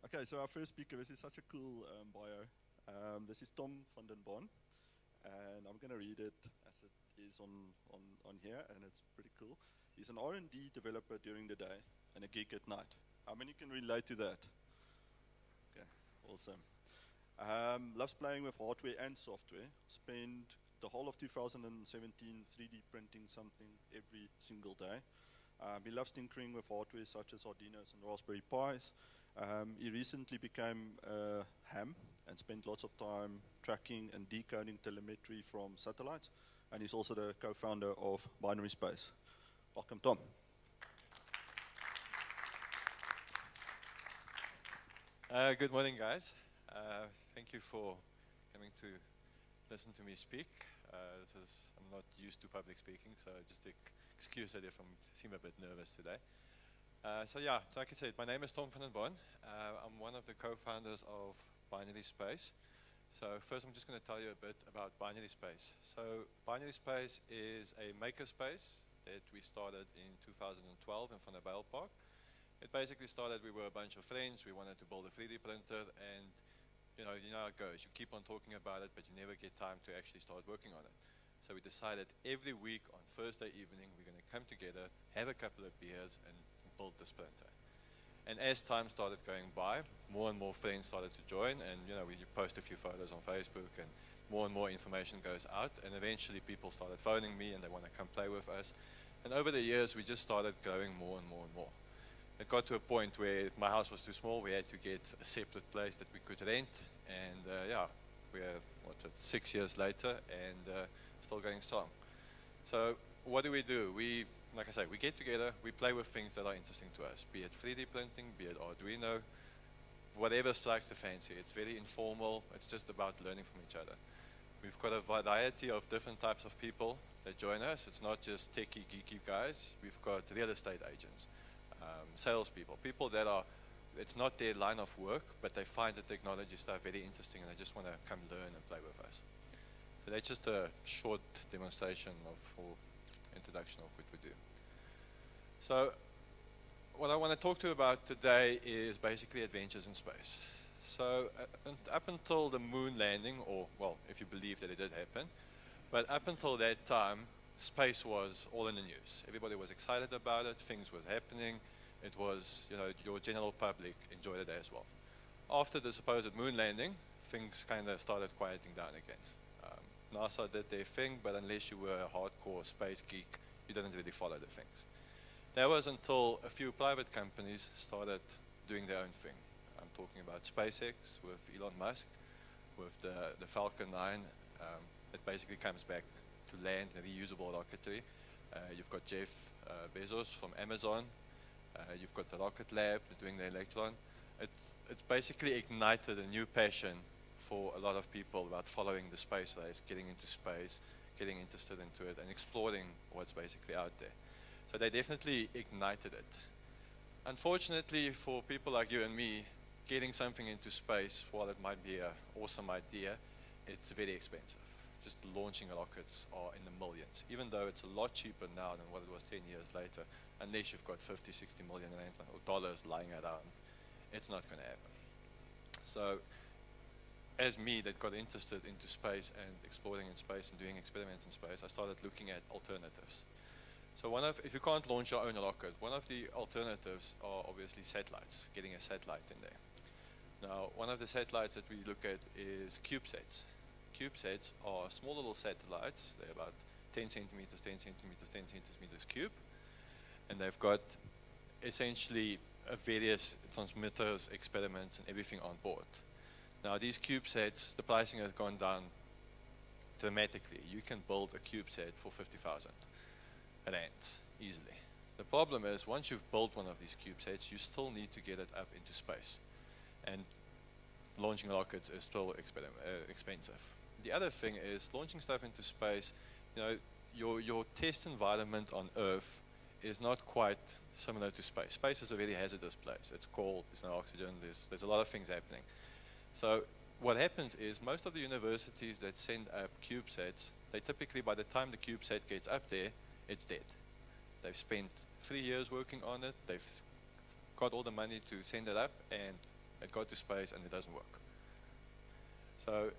Okay, so our first speaker, this is such a cool bio. This is Tom van den Bon, and I'm going to read it as it is on here, and it's pretty cool. He's an R&D developer during the day and a geek at night. How many can relate to that? Okay, awesome. Loves playing with hardware and software. Spent the whole of 2017 3D printing something every single day. He loves tinkering with hardware such as Arduinos and Raspberry Pis. He recently became a ham and spent lots of time tracking and decoding telemetry from satellites. And he's also the co-founder of Binary Space. Welcome, Tom. Good morning, guys. Thank you for coming to listen to me speak. I'm not used to public speaking, so just excuse that if I seem a bit nervous today. So like I said, my name is Tom van den Bon. I'm one of the co-founders of Binary Space. So first I'm just going to tell you a bit about Binary Space. So Binary Space is a makerspace that we started in 2012 in Van der Bijl Park. It basically started, we were a bunch of friends, we wanted to build a 3D printer, and you know how it goes. You keep on talking about it, but you never get time to actually start working on it. So we decided every week on Thursday evening, we're going to come together, have a couple of beers, and build this printer. And as time started going by, more and more friends started to join, and we post a few photos on Facebook, and more information goes out, and eventually people started phoning me and they want to come play with us. And over the years, we just started growing more and more and more. It got to a point where my house was too small, we had to get a separate place that we could rent, and we're 6 years later, and still going strong. So what do? Like I say, we get together, we play with things that are interesting to us, be it 3D printing, be it Arduino, whatever strikes the fancy. It's very informal, it's just about learning from each other. We've got a variety of different types of people that join us. It's not just techie, geeky guys. We've got real estate agents, salespeople, people that it's not their line of work, but they find the technology stuff very interesting and they just want to come learn and play with us. So that's just a short demonstration or introduction of what we do. So what I want to talk to you about today is basically adventures in space. So up until the moon landing, or well, if you believe that it did happen, but up until that time, space was all in the news. Everybody was excited about it, things was happening. It was, your general public enjoyed it as well. After the supposed moon landing, things kind of started quieting down again. NASA did their thing, but unless you were a hardcore space geek, you didn't really follow the things. That was until a few private companies started doing their own thing. I'm talking about SpaceX with Elon Musk, with the Falcon 9, that basically comes back to land in reusable rocketry. You've got Jeff Bezos from Amazon. You've got the Rocket Lab doing the Electron. It's basically ignited a new passion for a lot of people about following the space race, getting into space, getting interested into it, and exploring what's basically out there. So they definitely ignited it. Unfortunately, for people like you and me, getting something into space, while it might be an awesome idea, it's very expensive. Just launching rockets are in the millions, even though it's a lot cheaper now than what it was 10 years later, unless you've got 50, 60 million rand or dollars lying around. It's not going to happen. So as me that got interested into space and exploring in space and doing experiments in space, I started looking at alternatives. So if you can't launch your own rocket, one of the alternatives are obviously satellites, getting a satellite in there. Now, one of the satellites that we look at is CubeSats. CubeSats are small little satellites. They're about 10 centimeters, 10 centimeters, 10 centimeters cube. And they've got essentially various transmitters, experiments, and everything on board. Now, these CubeSats, the pricing has gone down dramatically. You can build a CubeSat for 50,000 rands easily. The problem is, once you've built one of these CubeSats, you still need to get it up into space. And launching rockets is still expensive. The other thing is, launching stuff into space, your test environment on Earth is not quite similar to space. Space is a very hazardous place. It's cold, there's no oxygen, there's a lot of things happening. So what happens is, most of the universities that send up CubeSats, they typically, by the time the CubeSat gets up there, it's dead. They've spent 3 years working on it, they've got all the money to send it up, and it got to space and it doesn't work. So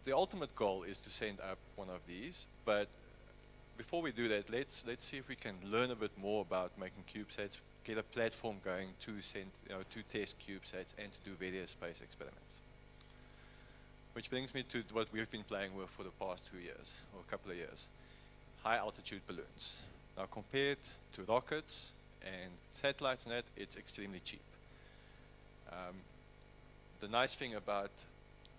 the ultimate goal is to send up one of these, but before we do that, let's see if we can learn a bit more about making CubeSats, get a platform going to send, to test CubeSats and to do various space experiments. Which brings me to what we've been playing with for the past 2 years, or a couple of years. High altitude balloons. Now compared to rockets and satellites and that, it's extremely cheap. The nice thing about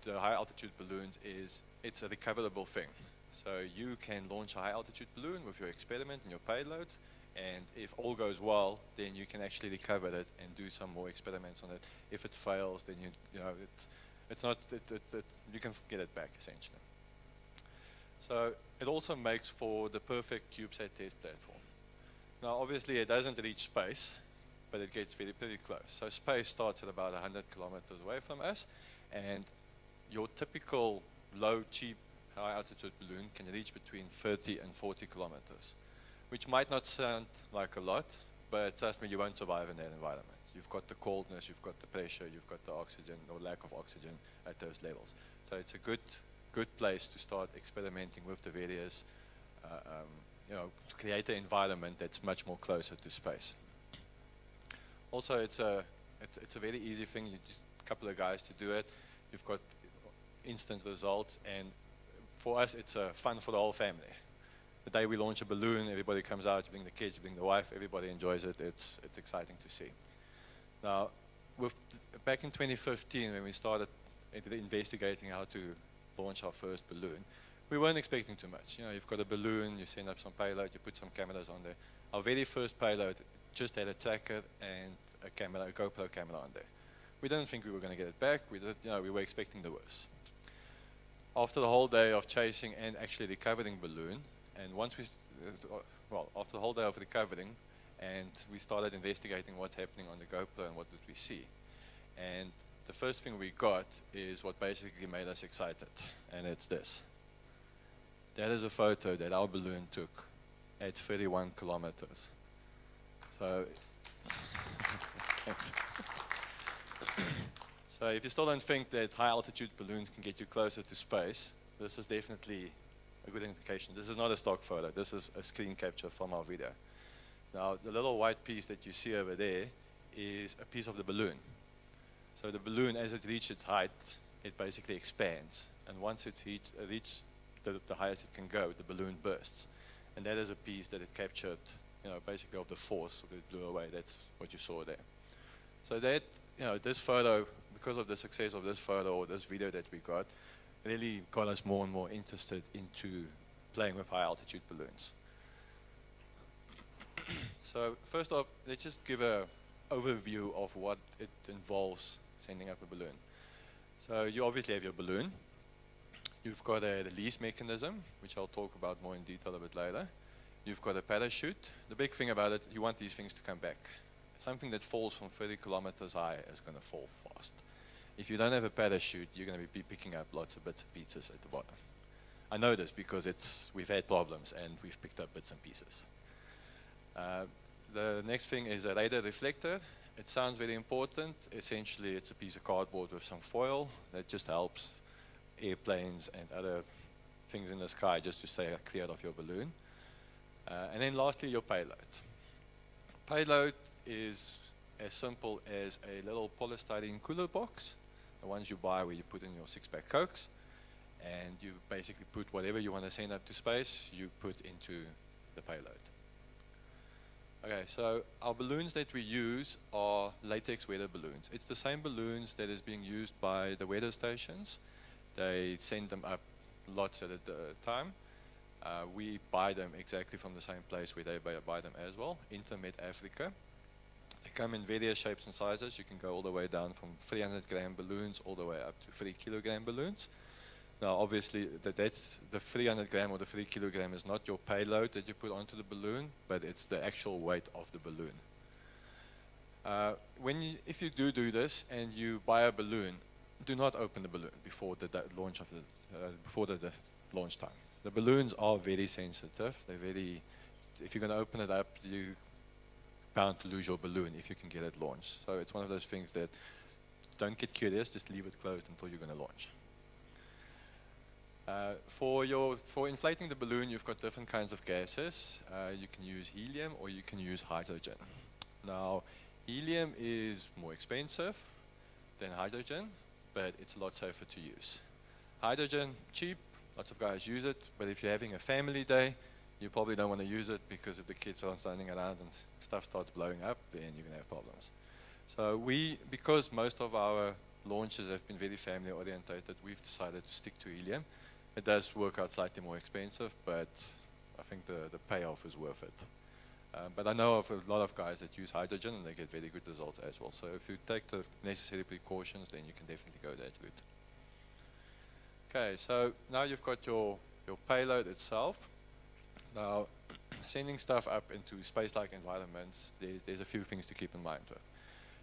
the high altitude balloons is it's a recoverable thing. So you can launch a high altitude balloon with your experiment and your payload, and if all goes well, then you can actually recover it and do some more experiments on it. If it fails, then you can get it back essentially. So it also makes for the perfect CubeSat test platform. Now obviously it doesn't reach space, but it gets pretty close. So space starts at about 100 kilometers away from us, and your typical low, cheap, high altitude balloon can reach between 30 and 40 kilometers, which might not sound like a lot, but trust me, you won't survive in that environment. You've got the coldness, you've got the pressure, you've got the oxygen or lack of oxygen at those levels. So it's a good place to start experimenting with the various, to create an environment that's much more closer to space. Also, it's a very easy thing. You just a couple of guys to do it. You've got instant results, and for us, it's fun for the whole family. The day we launch a balloon, everybody comes out. You bring the kids, you bring the wife. Everybody enjoys it. It's exciting to see. Now, back in 2015, when we started investigating how to launch our first balloon, we weren't expecting too much. You've got a balloon, you send up some payload, you put some cameras on there. Our very first payload just had a tracker and a GoPro camera on there. We didn't think we were going to get it back. We were expecting the worst. After the whole day of chasing and actually recovering balloon, and after the whole day of recovering, and we started investigating what's happening on the GoPro and what did we see. And the first thing we got is what basically made us excited, and it's this. That is a photo that our balloon took at 31 kilometers. So, so if you still don't think that high altitude balloons can get you closer to space, this is definitely a good indication. This is not a stock photo. This is a screen capture from our video. Now, the little white piece that you see over there is a piece of the balloon. So the balloon, as it reaches its height, it basically expands. And once it's reached the highest it can go, the balloon bursts. And that is a piece that it captured, basically of the force that it blew away. That's what you saw there. So that, this photo, because of the success of this photo or this video that we got, really got us more and more interested into playing with high altitude balloons. So first off, let's just give an overview of what it involves sending up a balloon. So you obviously have your balloon. You've got a release mechanism, which I'll talk about more in detail a bit later. You've got a parachute. The big thing about it, you want these things to come back. Something that falls from 30 kilometers high is going to fall fast. If you don't have a parachute, you're going to be picking up lots of bits and pieces at the bottom. I know this because we've had problems and we've picked up bits and pieces. The next thing is a radar reflector. It sounds very important. Essentially, it's a piece of cardboard with some foil that just helps airplanes and other things in the sky just to stay clear of your balloon. And then lastly, your payload. Payload is as simple as a little polystyrene cooler box, the ones you buy where you put in your 6-pack Cokes, and you basically put whatever you want to send up to space, you put into the payload. Okay, so our balloons that we use are latex weather balloons. It's the same balloons that is being used by the weather stations. They send them up lots at a time. We buy them exactly from the same place where they buy them as well, Intermet Africa. They come in various shapes and sizes. You can go all the way down from 300-gram balloons all the way up to 3-kilogram balloons. Now, obviously, that's the 300-gram or the 3-kilogram is not your payload that you put onto the balloon, but it's the actual weight of the balloon. If you do this and you buy a balloon, do not open the balloon before the launch of the launch time. The balloons are very sensitive. If you're going to open it up, you're bound to lose your balloon if you can get it launched. So it's one of those things that don't get curious, just leave it closed until you're going to launch. For inflating the balloon, you've got different kinds of gases. You can use helium or you can use hydrogen. Now, helium is more expensive than hydrogen, but it's a lot safer to use. Hydrogen, cheap, lots of guys use it, but if you're having a family day, you probably don't want to use it because if the kids are standing around and stuff starts blowing up, then you're going to have problems. So because most of our launches have been very family orientated, we've decided to stick to helium. It does work out slightly more expensive, but I think the payoff is worth it. But I know of a lot of guys that use hydrogen and they get very good results as well. So if you take the necessary precautions, then you can definitely go that route. Okay, so now you've got your payload itself. Now, sending stuff up into space-like environments, there's a few things to keep in mind with.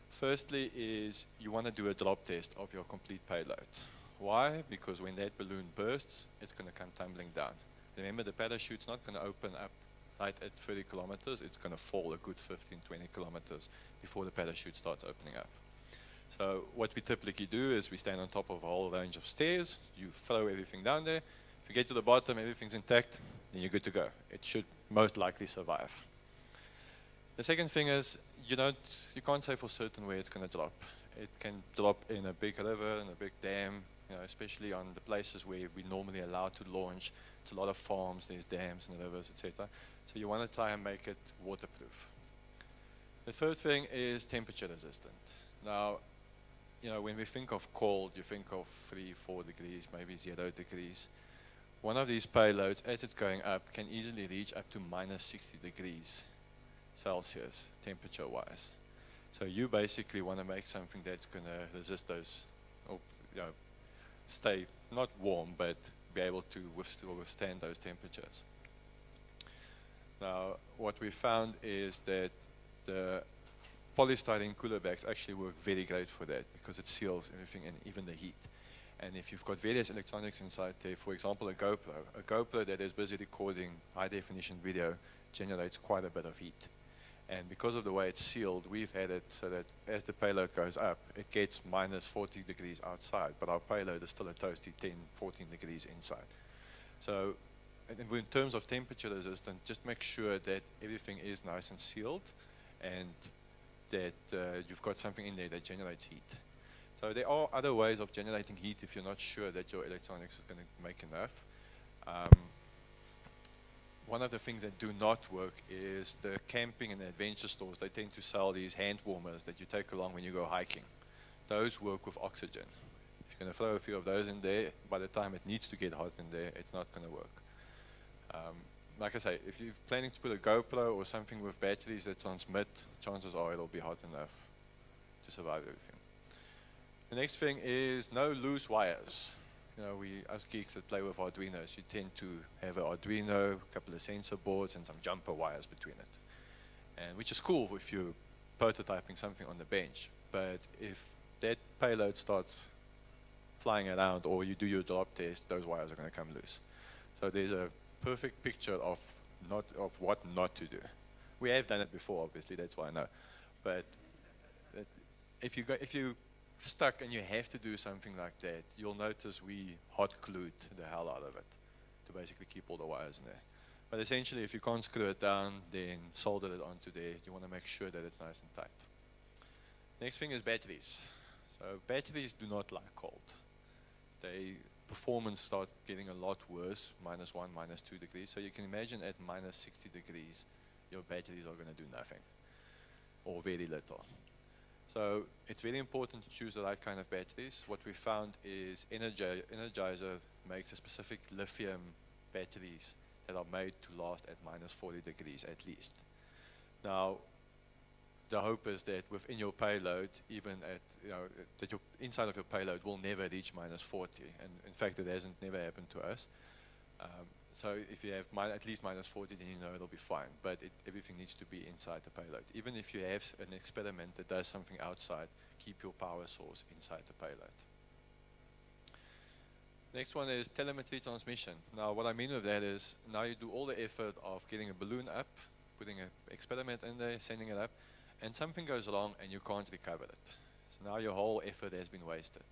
Firstly is you want to do a drop test of your complete payload. Why? Because when that balloon bursts, it's going to come tumbling down. Remember, the parachute's not going to open up right at 30 kilometers. It's going to fall a good 15, 20 kilometers before the parachute starts opening up. So what we typically do is we stand on top of a whole range of stairs. You throw everything down there. If you get to the bottom, everything's intact, then you're good to go. It should most likely survive. The second thing is you can't say for certain where it's going to drop. It can drop in a big river, in a big dam, especially on the places where we're normally allowed to launch. It's a lot of farms, there's dams and rivers, etc. So you want to try and make it waterproof. The third thing is temperature resistant. Now, when we think of cold, you think of 3, 4 degrees, maybe 0 degrees. One of these payloads, as it's going up, can easily reach up to minus 60 degrees Celsius, temperature-wise. So you basically want to make something that's going to resist those, or stay not warm, but be able to withstand those temperatures. Now, what we found is that the polystyrene cooler bags actually work very great for that because it seals everything and even the heat. And if you've got various electronics inside there, for example, a GoPro that is busy recording high-definition video generates quite a bit of heat. And because of the way it's sealed, we've had it so that as the payload goes up, it gets minus 40 degrees outside, but our payload is still a toasty 10, 14 degrees inside. So in terms of temperature resistant, just make sure that everything is nice and sealed and that you've got something in there that generates heat. So there are other ways of generating heat if you're not sure that your electronics is going to make enough. One of the things that do not work is the camping and adventure stores. They tend to sell these hand warmers that you take along when you go hiking. Those work with oxygen. If you're going to throw a few of those in there, by the time it needs to get hot in there, it's not going to work. Like I say, if you're planning to put a GoPro or something with batteries that transmit, chances are it'll be hot enough to survive everything. The next thing is no loose wires. We, us geeks that play with Arduinos, you tend to have an Arduino, a couple of sensor boards, and some jumper wires between it. And which is cool if you're prototyping something on the bench. But if that payload starts flying around or you do your drop test, those wires are going to come loose. So there's a perfect picture of what not to do. We have done it before, obviously, that's why I know. But if you stuck and you have to do something like that, you'll notice we hot glued the hell out of it to basically keep all the wires in there. But essentially, if you can't screw it down, then solder it onto there. You want to make sure that it's nice and tight. Next thing is batteries. So batteries do not like cold. Performance starts getting a lot worse, minus 1, minus 2 degrees. So you can imagine at minus 60 degrees, your batteries are going to do nothing or very little. So it's very important to choose the right kind of batteries. What we found is Energizer makes a specific lithium batteries that are made to last at minus 40 degrees at least. Now, the hope is that within your payload, even at, that your inside of your payload will never reach minus 40. And in fact, it hasn't never happened to us. So if you have at least minus 40, then you know it'll be fine. But everything needs to be inside the payload. Even if you have an experiment that does something outside, keep your power source inside the payload. Next one is telemetry transmission. Now, what I mean with that is now you do all the effort of getting a balloon up, putting an experiment in there, sending it up, and something goes wrong and you can't recover it. So now your whole effort has been wasted.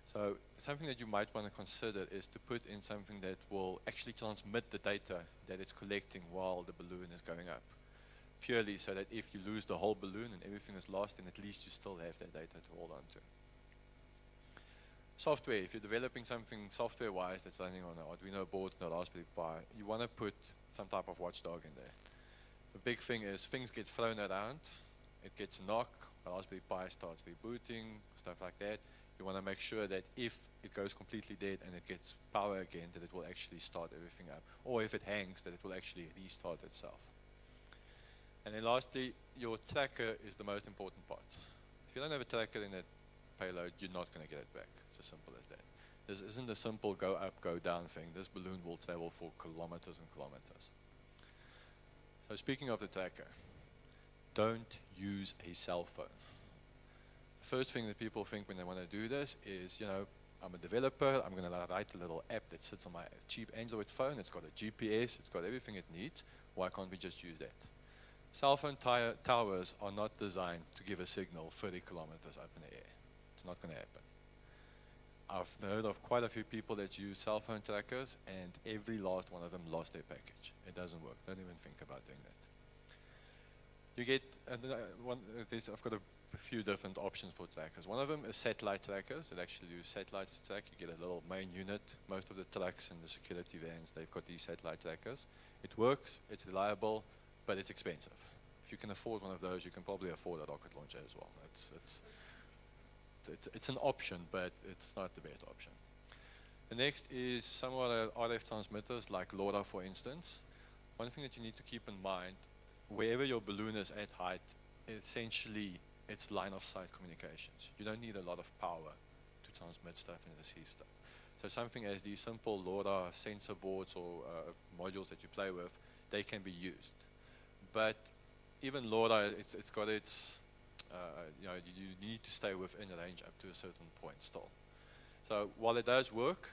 So something that you might want to consider is to put in something that will actually transmit the data that it's collecting while the balloon is going up. Purely so that if you lose the whole balloon and everything is lost, then at least you still have that data to hold on to. Software, if you're developing something software-wise that's running on an Arduino board, not Raspberry Pi, you want to put some type of watchdog in there. The big thing is things get thrown around, it gets a knock, a Raspberry Pi starts rebooting, stuff like that. You want to make sure that if it goes completely dead and it gets power again, that it will actually start everything up. Or if it hangs, that it will actually restart itself. And then lastly, your tracker is the most important part. If you don't have a tracker in that payload, you're not going to get it back. It's as simple as that. This isn't a simple go up, go down thing. This balloon will travel for kilometers and kilometers. So speaking of the tracker, don't use a cell phone. The first thing that people think when they want to do this is, you know, I'm a developer, I'm going to write a little app that sits on my cheap Android phone. It's got a GPS, it's got everything it needs. Why can't we just use that? Cell phone towers are not designed to give a signal 30 kilometers up in the air. It's not going to happen. I've heard of quite a few people that use cell phone trackers, and every last one of them lost their package. It doesn't work. Don't even think about doing that. You get, I've got a few different options for trackers. One of them is satellite trackers. It actually use satellites to track. You get a little main unit. Most of the trucks and the security vans, they've got these satellite trackers. It works, it's reliable, but it's expensive. If you can afford one of those, you can probably afford a rocket launcher as well. It's an option, but it's not the best option. The next is some other RF transmitters, like LoRa, for instance. One thing that you need to keep in mind, wherever your balloon is at height, essentially it's line of sight communications. You don't need a lot of power to transmit stuff and receive stuff. So something as these simple LoRa sensor boards or modules that you play with, they can be used. But even LoRa, it's got its, you need to stay within range up to a certain point still. So while it does work,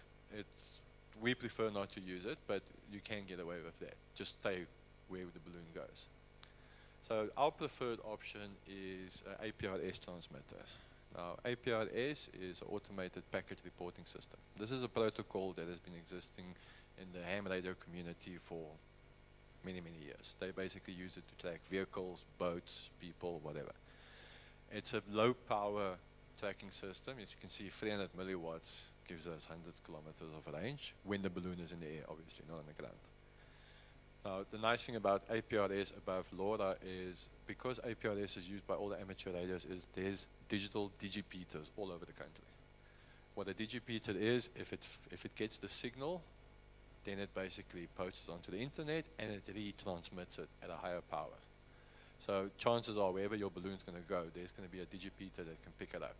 we prefer not to use it, but you can get away with that. Just stay where the balloon goes. So our preferred option is an APRS transmitter. Now, APRS is an automated packet reporting system. This is a protocol that has been existing in the ham radio community for many, many years. They basically use it to track vehicles, boats, people, whatever. It's a low power tracking system. As you can see, 300 milliwatts gives us hundreds of kilometers of range when the balloon is in the air, obviously, not on the ground. Now, the nice thing about APRS above LoRa is because APRS is used by all the amateur radios, is there's digital digipeaters all over the country. What a digipeater is, if it gets the signal, then it basically posts it onto the internet and it retransmits it at a higher power. So chances are wherever your balloon's going to go, there's going to be a digipeater that can pick it up.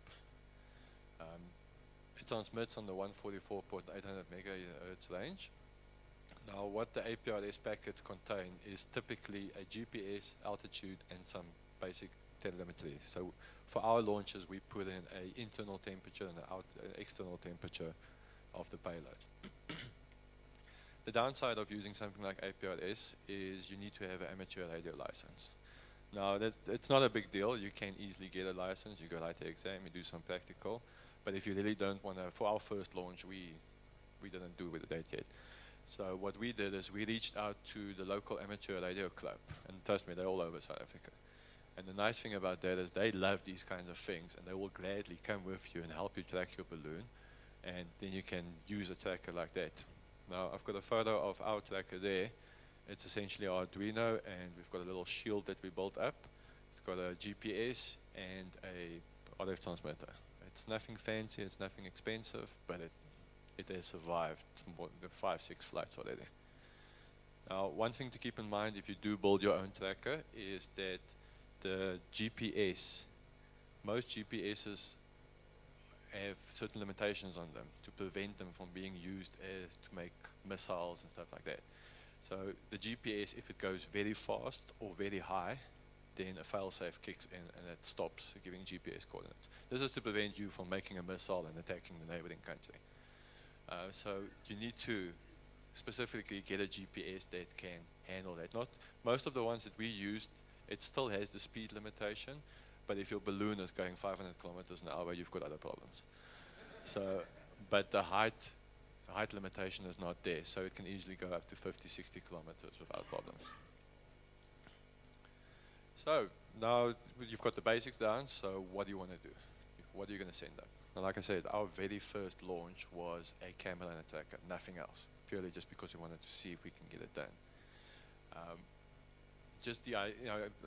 It transmits on the 144.800 megahertz range. Now what the APRS packets contain is typically a GPS, altitude, and some basic telemetry. So for our launches, we put in an internal temperature and an external temperature of the payload. The downside of using something like APRS is you need to have an amateur radio license. Now, it's not a big deal. You can easily get a license. You go write the exam, you do some practical. But if you really don't want to, for our first launch, we didn't do with that yet. So what we did is we reached out to the local amateur radio club. And trust me, they're all over South Africa. And the nice thing about that is they love these kinds of things, and they will gladly come with you and help you track your balloon. And then you can use a tracker like that. Now, I've got a photo of our tracker there. It's essentially Arduino, and we've got a little shield that we built up. It's got a GPS and a RF transmitter. It's nothing fancy, it's nothing expensive, but it has survived more than 5-6 flights already. Now, one thing to keep in mind if you do build your own tracker is that the GPS, most GPSs have certain limitations on them to prevent them from being used to make missiles and stuff like that. So the GPS, if it goes very fast or very high, then a failsafe kicks in and it stops giving GPS coordinates. This is to prevent you from making a missile and attacking the neighboring country. So you need to specifically get a GPS that can handle that. Not most of the ones that we used, it still has the speed limitation, But if your balloon is going 500 kilometers an hour, you've got other problems. So, but the height limitation is not there, so it can easily go up to 50, 60 kilometers without problems. So now you've got the basics down, so what do you want to do? What are you going to send up? Now, like I said, our very first launch was a camera and a tracker, nothing else, purely just because we wanted to see if we can get it done.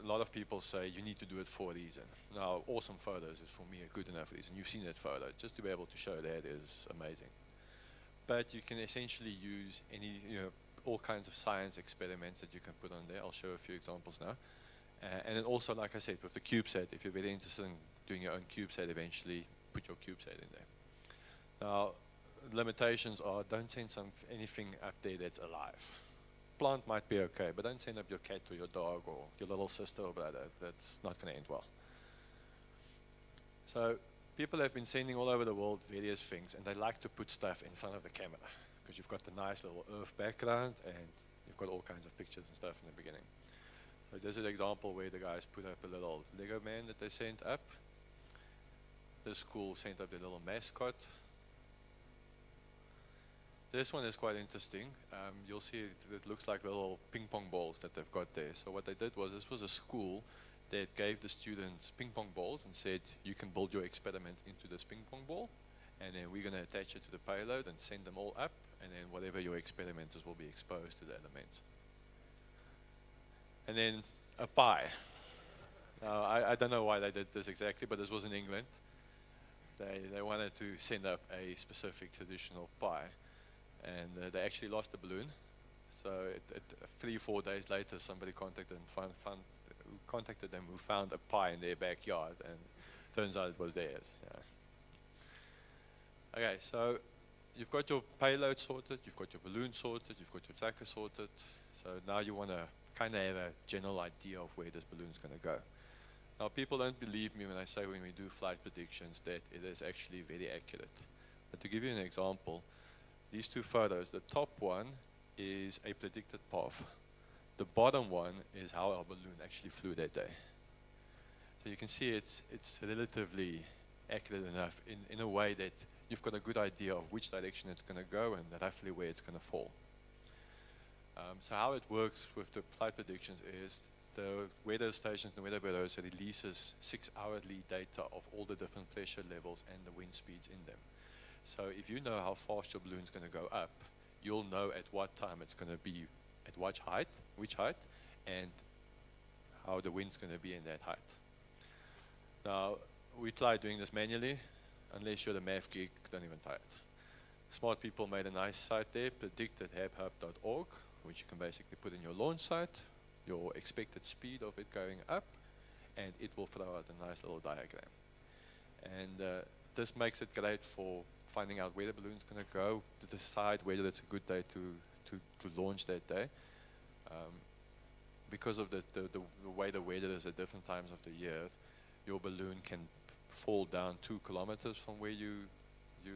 A lot of people say you need to do it for a reason. Now, awesome photos is for me a good enough reason. You've seen that photo. Just to be able to show that is amazing. But you can essentially use all kinds of science experiments that you can put on there. I'll show a few examples now. And then also, like I said, with the CubeSat, if you're very interested in doing your own CubeSat eventually, put your CubeSat in there. Now, limitations are don't send anything up there that's alive. Plant might be okay, but don't send up your cat or your dog or your little sister or brother. That's not going to end well. So people have been sending all over the world various things, and they like to put stuff in front of the camera because you've got the nice little earth background and you've got all kinds of pictures and stuff in the beginning. So this is an example where the guys put up a little Lego man that they sent up. This school sent up their little mascot. This one is quite interesting. You'll see it looks like little ping pong balls that they've got there. So what they did was, this was a school that gave the students ping pong balls and said, you can build your experiment into this ping pong ball, and then we're going to attach it to the payload and send them all up, and then whatever your experimenters will be exposed to the elements. And then a pie. Now, I don't know why they did this exactly, but this was in England. They wanted to send up a specific traditional pie. And they actually lost the balloon. So 3-4 days later, somebody contacted them who found a pie in their backyard, and turns out it was theirs. Yeah. Okay, so you've got your payload sorted, you've got your balloon sorted, you've got your tracker sorted. So now you want to kind of have a general idea of where this balloon's going to go. Now, people don't believe me when I say when we do flight predictions that it is actually very accurate. But to give you an example, these two photos, the top one is a predicted path. The bottom one is how our balloon actually flew that day. So you can see it's relatively accurate enough in a way that you've got a good idea of which direction it's going to go and roughly where it's going to fall. So how it works with the flight predictions is the weather stations and the weather bureaus releases 6-hourly data of all the different pressure levels and the wind speeds in them. So if you know how fast your balloon's going to go up, you'll know at what time it's going to be, at which height, and how the wind's going to be in that height. Now, we tried doing this manually. Unless you're the math geek, don't even try it. Smart people made a nice site there, predict@habhub.org, which you can basically put in your launch site, your expected speed of it going up, and it will throw out a nice little diagram. And this makes it great for finding out where the balloon's going to go, to decide whether it's a good day to launch that day. Because of the way the weather is at different times of the year, your balloon can fall down 2 kilometers from where you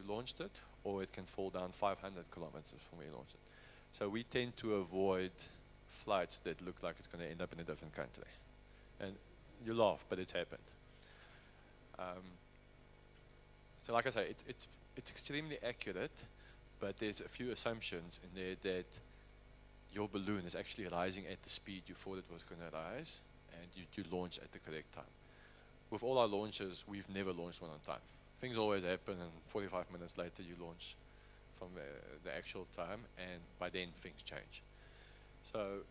launched it, or it can fall down 500 kilometers from where you launched it. So we tend to avoid flights that look like it's going to end up in a different country. And you laugh, but it's happened. So like I say, it's extremely accurate, but there's a few assumptions in there that your balloon is actually rising at the speed you thought it was going to rise, and you launch at the correct time. With all our launches, we've never launched one on time. Things always happen, and 45 minutes later you launch from the actual time, and by then things change. So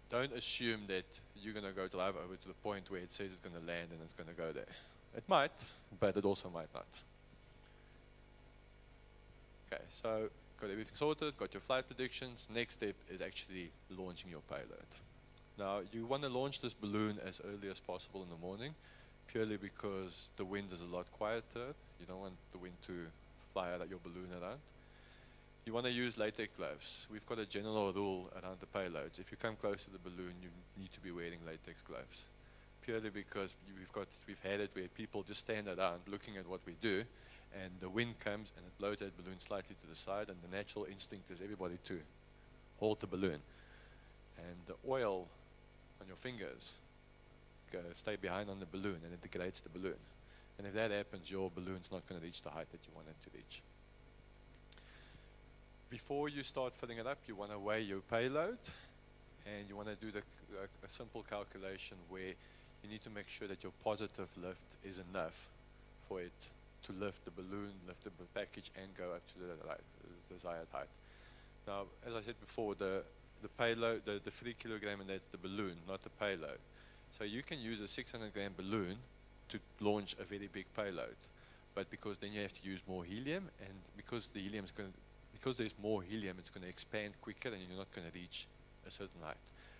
don't assume that you're going to go drive over to the point where it says it's going to land and it's going to go there. It might, but it also might not. Okay, so got everything sorted, got your flight predictions. Next step is actually launching your payload. Now, you want to launch this balloon as early as possible in the morning, purely because the wind is a lot quieter. You don't want the wind to fly out your balloon around. You want to use latex gloves. We've got a general rule around the payloads. If you come close to the balloon, you need to be wearing latex gloves. Purely because we've had it where people just stand around looking at what we do, and the wind comes and it blows that balloon slightly to the side, and the natural instinct is everybody to hold the balloon. And the oil on your fingers stay behind on the balloon, and it degrades the balloon. And if that happens, your balloon's not going to reach the height that you want it to reach. Before you start filling it up, you want to weigh your payload, and you want to do a simple calculation where you need to make sure that your positive lift is enough for it to lift the balloon, lift the package, and go up to the desired height. Now, as I said before, the payload, the 3 kilogram, and that's the balloon, not the payload. So you can use a 600 gram balloon to launch a very big payload, but because then you have to use more helium, and because there's more helium, it's going to expand quicker, and you're not going to reach a certain height.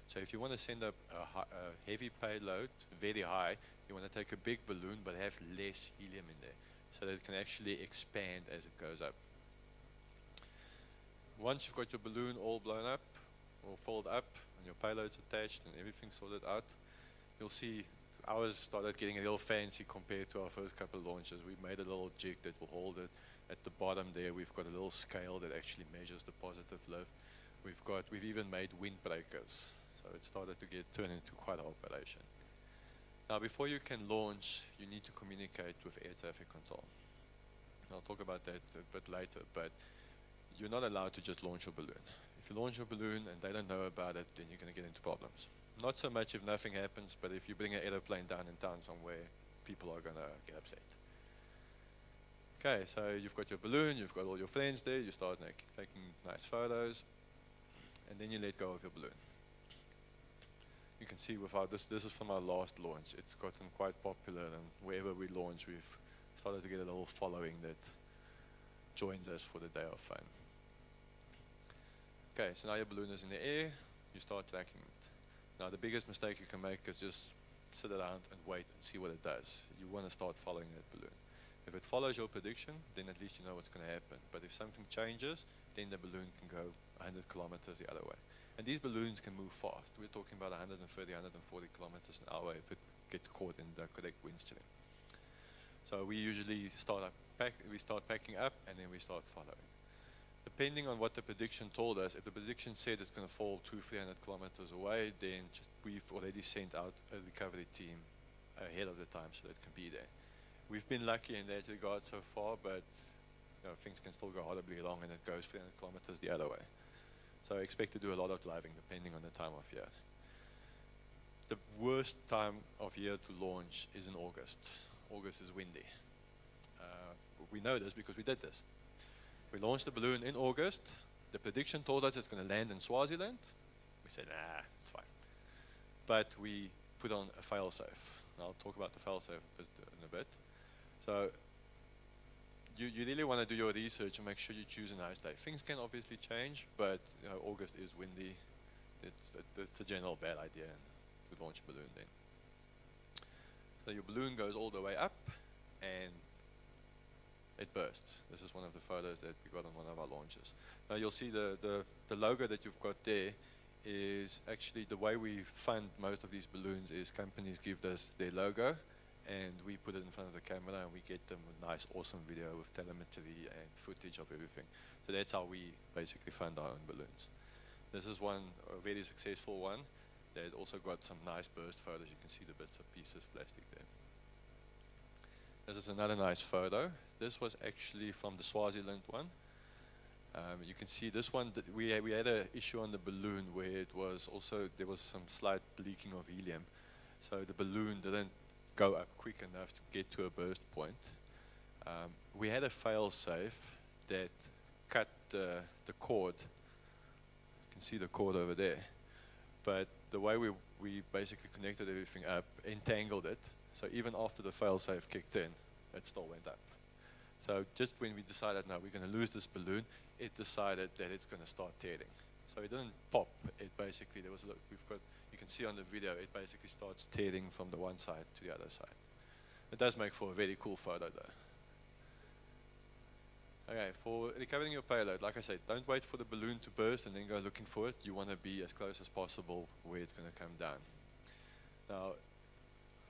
So if you want to send up a heavy payload very high, you want to take a big balloon but have less helium in there, so that it can actually expand as it goes up. Once you've got your balloon all blown up or filled up and your payload's attached and everything's sorted out, you'll see ours started getting a little fancy compared to our first couple of launches. We made a little jig that will hold it. At the bottom there, we've got a little scale that actually measures the positive lift. We've even made windbreakers. So it started to turn into quite an operation. Now, before you can launch, you need to communicate with air traffic control. I'll talk about that a bit later, but you're not allowed to just launch your balloon. If you launch your balloon and they don't know about it, then you're going to get into problems. Not so much if nothing happens, but if you bring an aeroplane down in town somewhere, people are going to get upset. Okay, so you've got your balloon, you've got all your friends there, you start taking nice photos, and then you let go of your balloon. You can see this is from our last launch. It's gotten quite popular, and wherever we launch, we've started to get a little following that joins us for the day of fun. Okay, so now your balloon is in the air, you start tracking it. Now the biggest mistake you can make is just sit around and wait and see what it does. You want to start following that balloon. If it follows your prediction, then at least you know what's going to happen. But if something changes, then the balloon can go 100 kilometers the other way. And these balloons can move fast. We're talking about 130, 140 kilometers an hour if it gets caught in the correct wind stream. So we usually start packing up, and then we start following. Depending on what the prediction told us, if the prediction said it's going to fall 200-300 kilometers away, then we've already sent out a recovery team ahead of the time so that it can be there. We've been lucky in that regard so far, but things can still go horribly wrong, and it goes 300 kilometers the other way. So I expect to do a lot of driving depending on the time of year. The worst time of year to launch is in August. August is windy. We know this because we did this. We launched the balloon in August. The prediction told us it's going to land in Swaziland. We said, nah, it's fine. But we put on a failsafe. I'll talk about the failsafe in a bit. So you really want to do your research and make sure you choose a nice day. Things can obviously change, but August is windy. It's a general bad idea to launch a balloon then. So your balloon goes all the way up, and it bursts. This is one of the photos that we got on one of our launches. Now you'll see the logo that you've got there is actually the way we fund most of these balloons is companies give us their logo, and we put it in front of the camera, and we get them a nice, awesome video with telemetry and footage of everything. So that's how we basically fund our own balloons. This is a very successful one that also got some nice burst photos. You can see the bits of pieces of plastic there. This is another nice photo. This was actually from the Swaziland one. You can see this one, we had an issue on the balloon where there was some slight leaking of helium. So the balloon didn't go up quick enough to get to a burst point. We had a fail-safe that cut the cord. You can see the cord over there. But the way we basically connected everything up, entangled it. So even after the fail-safe kicked in, it still went up. So just when we decided, no, we're going to lose this balloon, it decided that it's going to start tearing. So it didn't pop. It basically, you can see on the video, it basically starts tearing from the one side to the other side. It does make for a very cool photo though. Okay, for recovering your payload, like I said, don't wait for the balloon to burst and then go looking for it. You want to be as close as possible where it's going to come down. Now,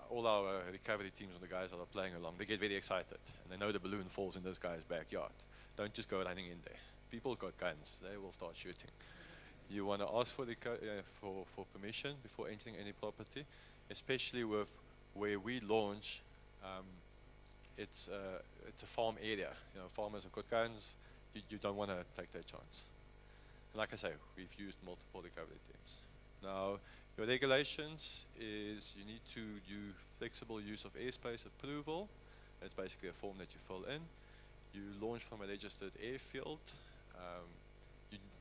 all our recovery teams and the guys that are playing along, they get very excited, and they know the balloon falls in this guy's backyard. Don't just go running in there. People got guns. They will start shooting. You want to ask for permission before entering any property. especially with where we launch. It's a farm area. You know, farmers have got guns. You don't want to take that chance. And like I say, we've used multiple recovery teams. Now, your regulations is you need to do flexible use of airspace approval. That's basically a form that you fill in. You launch from a registered airfield.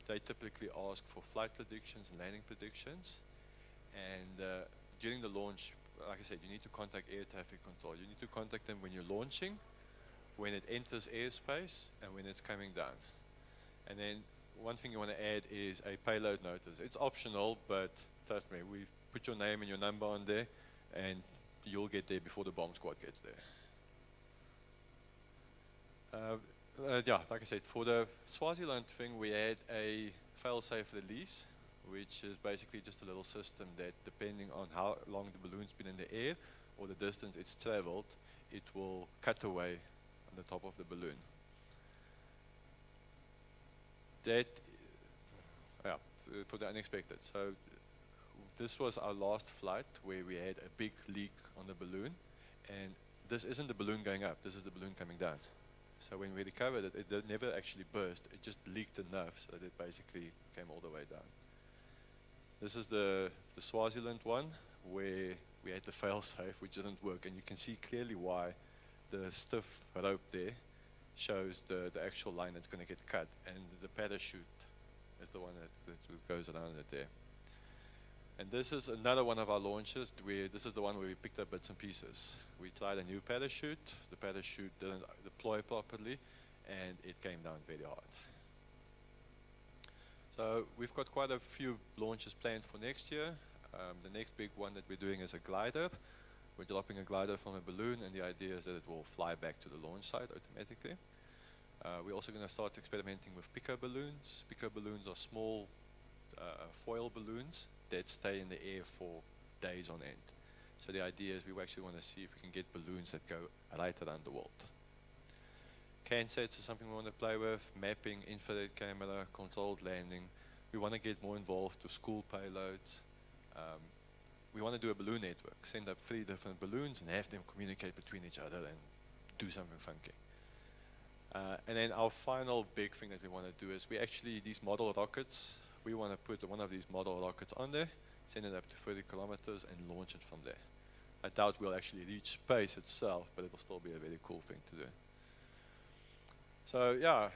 They typically ask for flight predictions and landing predictions. And during the launch, like I said, you need to contact air traffic control. You need to contact them when you're launching, when it enters airspace, and when it's coming down. And then one thing you want to add is a payload notice. It's optional, but trust me, we put your name and your number on there, and you'll get there before the bomb squad gets there. Yeah, like I said, for the Swaziland thing, we had a Failsafe Release, which is basically just a little system that, depending on how long the balloon's been in the air or the distance it's traveled, it will cut away on the top of the balloon. That, yeah, for the unexpected. So this was our last flight where we had a big leak on the balloon, and this isn't the balloon going up, this is the balloon coming down. So when we recovered it, it never actually burst, it just leaked enough so that it basically came all the way down. This is the Swaziland one, where we had the fail-safe, which didn't work, and you can see clearly why. The stiff rope there shows the actual line that's going to get cut, and the parachute is the one that goes around it there. And this is another one of our launches, where this is the one where we picked up bits and pieces. We tried a new parachute, the parachute didn't deploy properly, and it came down very hard. So we've got quite a few launches planned for next year. The next big one that we're doing is a glider. We're dropping a glider from a balloon, and the idea is that it will fly back to the launch site automatically. We're also going to start experimenting with pico balloons. Pico balloons are small foil balloons that stay in the air for days on end. So the idea is we actually want to see if we can get balloons that go right around the world. CANsets is something we want to play with, mapping, infrared camera, controlled landing. We want to get more involved with school payloads. We want to do a balloon network, send up 3 different balloons and have them communicate between each other and do something funky. And then our final big thing that we want to do is these model rockets, we want to put one of these model rockets on there, send it up to 30 kilometers and launch it from there. I doubt we'll actually reach space itself, but it'll still be a very cool thing to do. So yeah,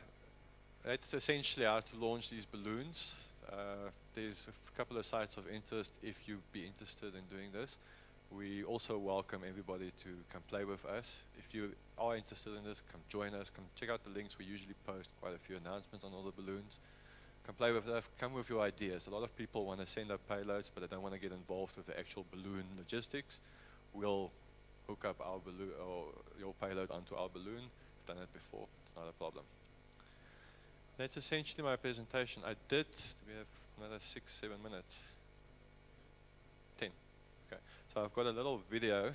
that's essentially how to launch these balloons. There's a couple of sites of interest if you'd be interested in doing this. We also welcome everybody to come play with us. If you are interested in this, come join us, come check out the links. We usually post quite a few announcements on all the balloons. Come play with us, come with your ideas. A lot of people want to send up payloads, but they don't want to get involved with the actual balloon logistics. We'll hook up our balloon or your payload onto our balloon. We've done it before, it's not a problem. That's essentially my presentation. We have another 6-7 minutes. 10. Okay. So I've got a little video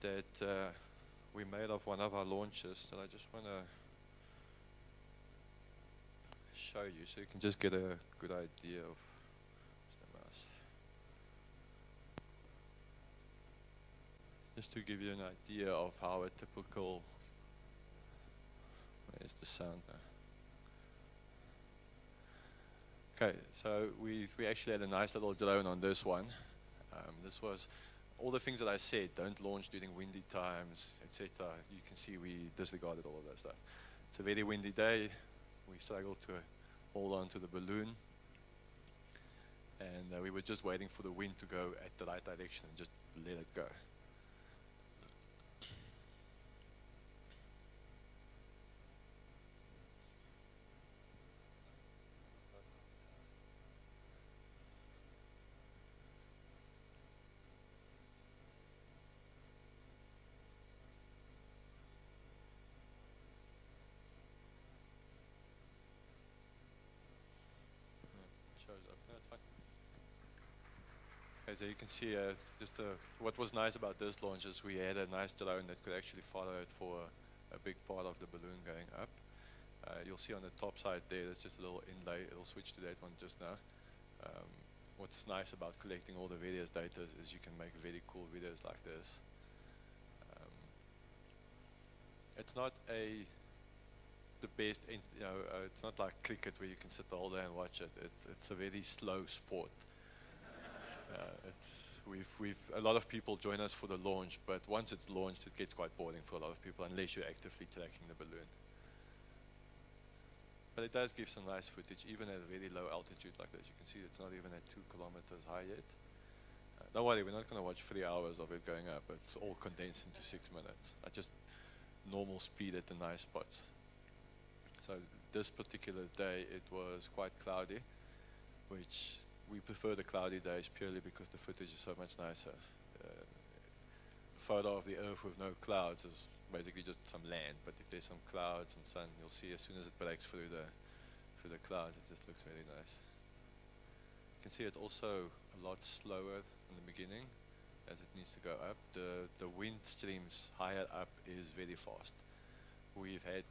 that we made of one of our launches that I just want to show you so you can just get a good idea of the mouse. Just to give you an idea of how a typical, where's the sound now? Okay, so we actually had a nice little drone on this one. This was all the things that I said, don't launch during windy times, etc. You can see we disregarded all of that stuff. It's a very windy day. We struggled to hold on to the balloon. And we were just waiting for the wind to go at the right direction and just let it go. Okay, so you can see what was nice about this launch is we had a nice drone that could actually follow it for a big part of the balloon going up. You'll see on the top side there, there's just a little inlay. It'll switch to that one just now. what's nice about collecting all the various data is you can make very cool videos like this. It's not the best, it's not like cricket where you can sit the whole day and watch it. It's a very slow sport. We've a lot of people join us for the launch, but once it's launched, it gets quite boring for a lot of people unless you're actively tracking the balloon. But it does give some nice footage, even at a very low altitude like this. You can see it's not even at 2 kilometers high yet. Don't worry, we're not going to watch 3 hours of it going up. It's all condensed into 6 minutes. At just normal speed at the nice spots. So this particular day, it was quite cloudy, which we prefer the cloudy days purely because the footage is so much nicer. A photo of the Earth with no clouds is basically just some land, but if there's some clouds and sun, you'll see as soon as it breaks through the clouds, it just looks very nice. You can see it's also a lot slower in the beginning as it needs to go up. The wind streams higher up is very fast. We've had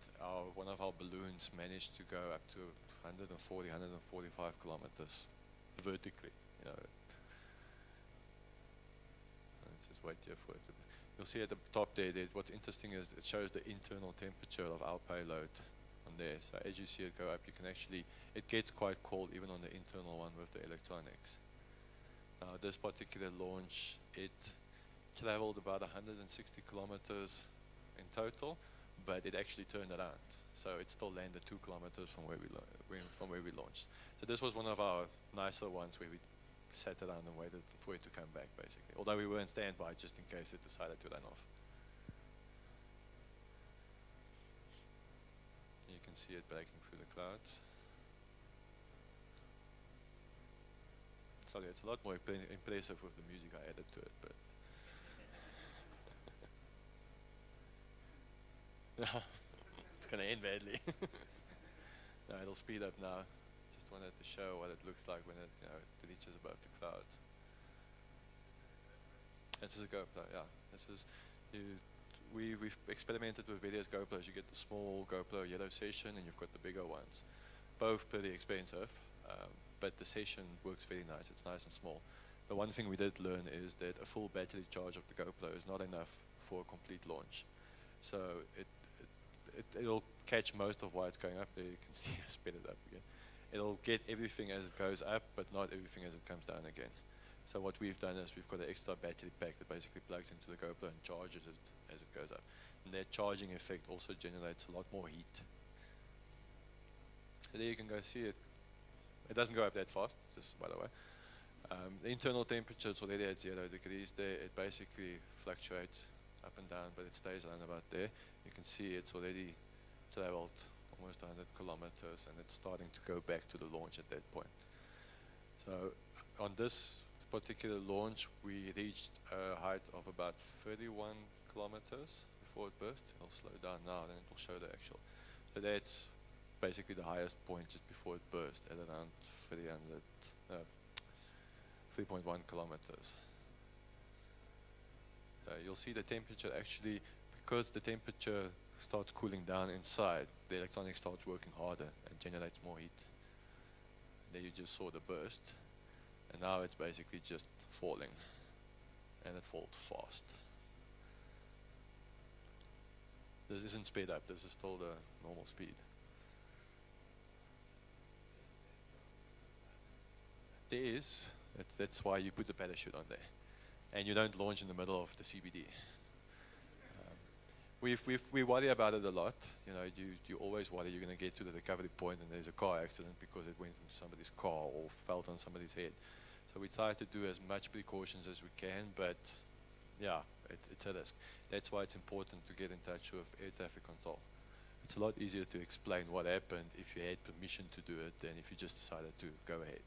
one of our balloons managed to go up to 140, 145 kilometers vertically. Let's just wait here for it. You'll see at the top there, what's interesting is it shows the internal temperature of our payload on there. So as you see it go up, you can actually, it gets quite cold even on the internal one with the electronics. Now this particular launch, it traveled about 160 kilometers in total, but it actually turned around. So it still landed 2 kilometers from where we launched. So this was one of our nicer ones where we sat around and waited for it to come back, basically. Although we were in standby just in case it decided to run off. You can see it breaking through the clouds. Sorry, it's a lot more impressive with the music I added to it, but it's going to end badly. No, it'll speed up now. Just wanted to show what it looks like when it reaches above the clouds. This is a GoPro, yeah. We've experimented with various GoPros. You get the small GoPro yellow session and you've got the bigger ones. Both pretty expensive, but the session works very nice. It's nice and small. The one thing we did learn is that a full battery charge of the GoPro is not enough for a complete launch. So it'll catch most of why it's going up there. You can see I sped it up again. It'll get everything as it goes up, but not everything as it comes down again. So what we've done is we've got an extra battery pack that basically plugs into the GoPro and charges it as it goes up. And that charging effect also generates a lot more heat. So there you can go see it. It doesn't go up that fast, just by the way. The internal temperature is already at 0 degrees there. It basically fluctuates up and down, but it stays around about there. You can see it's already traveled almost 100 kilometers and it's starting to go back to the launch at that point. So on this particular launch, we reached a height of about 31 kilometers before it burst. It'll slow down now, then it will show the actual. So that's basically the highest point just before it burst at around 3.1 kilometers. You'll see the temperature actually, because the temperature starts cooling down inside, the electronics starts working harder and generates more heat. And there you just saw the burst, and now it's basically just falling, and it falls fast. This isn't sped up, this is still the normal speed. There is, that's why you put the parachute on there. And you don't launch in the middle of the CBD. We worry about it a lot. You always worry you're going to get to the recovery point and there's a car accident because it went into somebody's car or fell on somebody's head. So we try to do as much precautions as we can, but yeah, it's a risk. That's why it's important to get in touch with air traffic control. It's a lot easier to explain what happened if you had permission to do it than if you just decided to go ahead.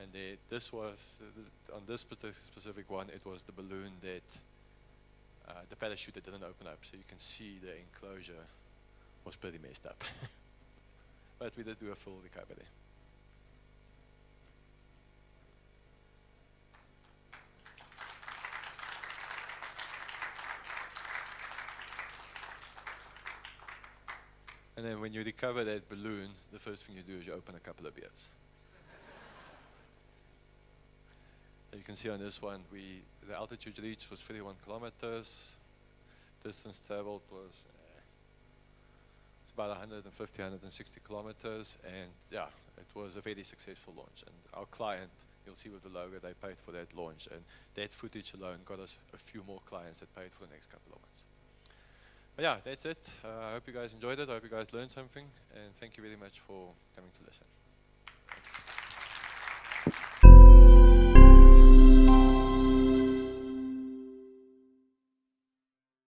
And this was, on this specific one, it was the balloon that, the parachute that didn't open up. So you can see the enclosure was pretty messed up. But we did do a full recovery. And then when you recover that balloon, the first thing you do is you open a couple of beers. You can see on this one, the altitude reached was 31 kilometers. Distance traveled was it's about 150, 160 kilometers. And yeah, it was a very successful launch. And our client, you'll see with the logo, they paid for that launch. And that footage alone got us a few more clients that paid for the next couple of months. But yeah, that's it. I hope you guys enjoyed it. I hope you guys learned something. And thank you very much for coming to listen. Thanks.